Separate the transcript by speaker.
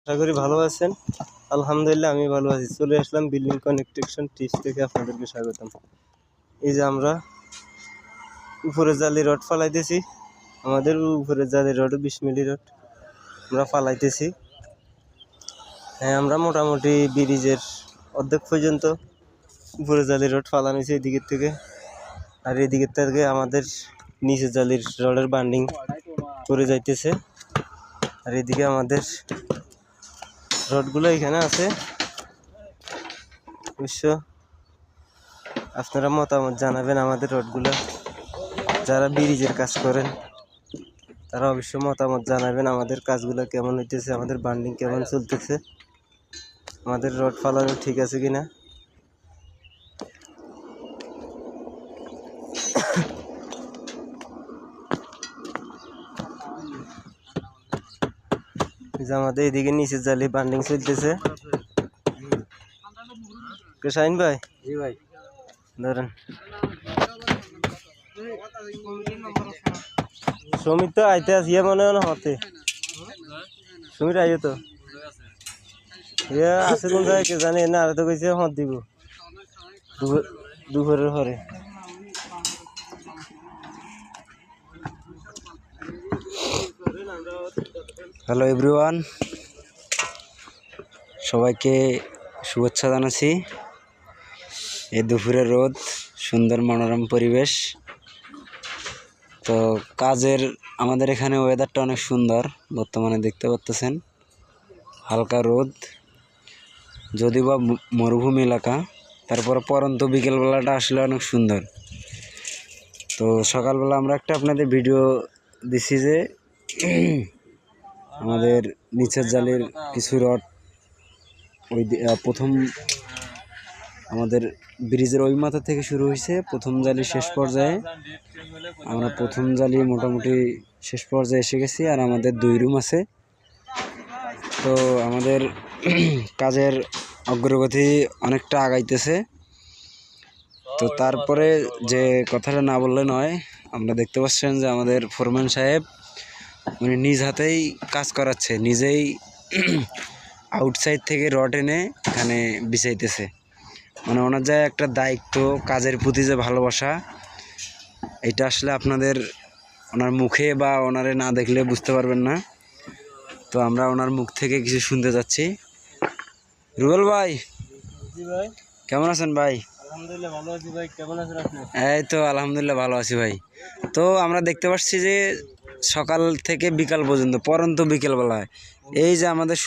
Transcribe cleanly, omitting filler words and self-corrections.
Speaker 1: আশা করি ভালো আছেন। আলহামদুলিল্লাহ আমি ভালো আছি। চলে আসলাম বিল্ডিং কনস্ট্রাকশন টিপস থেকে আপনাদেরকে স্বাগতম। এই যে আমরা উপরে জালি রড ফালাইতেছি, আমাদের উপরে জালি রড 20 মিলি রড আমরা ফালাইতেছি। হ্যাঁ, আমরা মোটামুটি ব্রিজের অর্ধেক পর্যন্ত উপরে জালি রড ফালানো হয়েছে এদিকের থেকে, আর এদিকের থেকে আমাদের নিচে জালির রডের বান্ডিং করে যাইতেছে। আর এদিকে আমাদের রডগুলো এখানে আছে। অবশ্য আপনারা মতামত জানাবেন আমাদের রডগুলো, যারা ব্রিজের কাজ করেন তারা অবশ্যই মতামত জানাবেন আমাদের কাজগুলো কেমন হইতেছে, আমাদের বান্ডিং কেমন চলতেছে, আমাদের রড ফালানো ঠিক আছে কিনা। আমাদের এদিকে নিচের জালি বান্ডিং চলতেছে। শাহিন ভাই, জি ভাই ধরেন। সমীর তো আইতে আসিয়া মনে হয় হতে, সমীর আইয়ে তো আছে কোন জায়গায় কে জানি না, আর তো কইছে হত দিব দুপুরের পরে।
Speaker 2: হ্যালো এভরিওয়ান, সবাইকে শুভেচ্ছা জানাচ্ছি। এই দুপুরের রোদ, সুন্দর মনোরম পরিবেশ। তো কাজের আমাদের এখানে ওয়েদারটা অনেক সুন্দর, বর্তমানে দেখতে পাচ্ছেন হালকা রোদ, যদিও বা মরুভূমি এলাকা, তারপরে পরন্ত বিকেলবেলাটা আসলে অনেক সুন্দর। তো সকালবেলা আমরা একটা আপনাদের ভিডিও দিছি যে আমাদের নিচের জালের কিছু রড ওই প্রথম আমাদের ব্রিজের ওই মাথা থেকে শুরু হয়েছে, প্রথম জালি শেষ পর্যায়ে আমরা প্রথম জালি মোটামুটি শেষ পর্যায়ে এসে গেছি। আর আমাদের 2 রুম আছে। তো আমাদের কাজের অগ্রগতি অনেকটা আগাইতেছে। তো তারপরে যে কথাটা না বললে নয়, আমরা দেখতে পাচ্ছেন যে আমাদের ফোরম্যান সাহেব উনি নিজ হাতেই কাজ করাচ্ছে, নিজেই আউটসাইড থেকে রড এনে এখানে বিছাইতেছে। মানে ওনার যে একটা দায়িত্ব, কাজের প্রতি যে ভালোবাসা, এটা আসলে আপনাদের ওনার মুখে বা ওনারে না দেখলে বুঝতে পারবেন না। তো আমরা ওনার মুখ থেকে কিছু শুনতে যাচ্ছি। রুবেল ভাই,
Speaker 1: জি ভাই,
Speaker 2: কেমন আছেন ভাই?
Speaker 1: আলহামদুলিল্লাহ ভালো আছি ভাই, কেমন আছেন আপনি?
Speaker 2: এই তো আলহামদুলিল্লাহ ভালো আছি ভাই। তো আমরা দেখতে পাচ্ছি যে সকাল থেকে বিকাল পর্যন্ত, পরন্ত বিকেলবেলায় এই যে আমাদের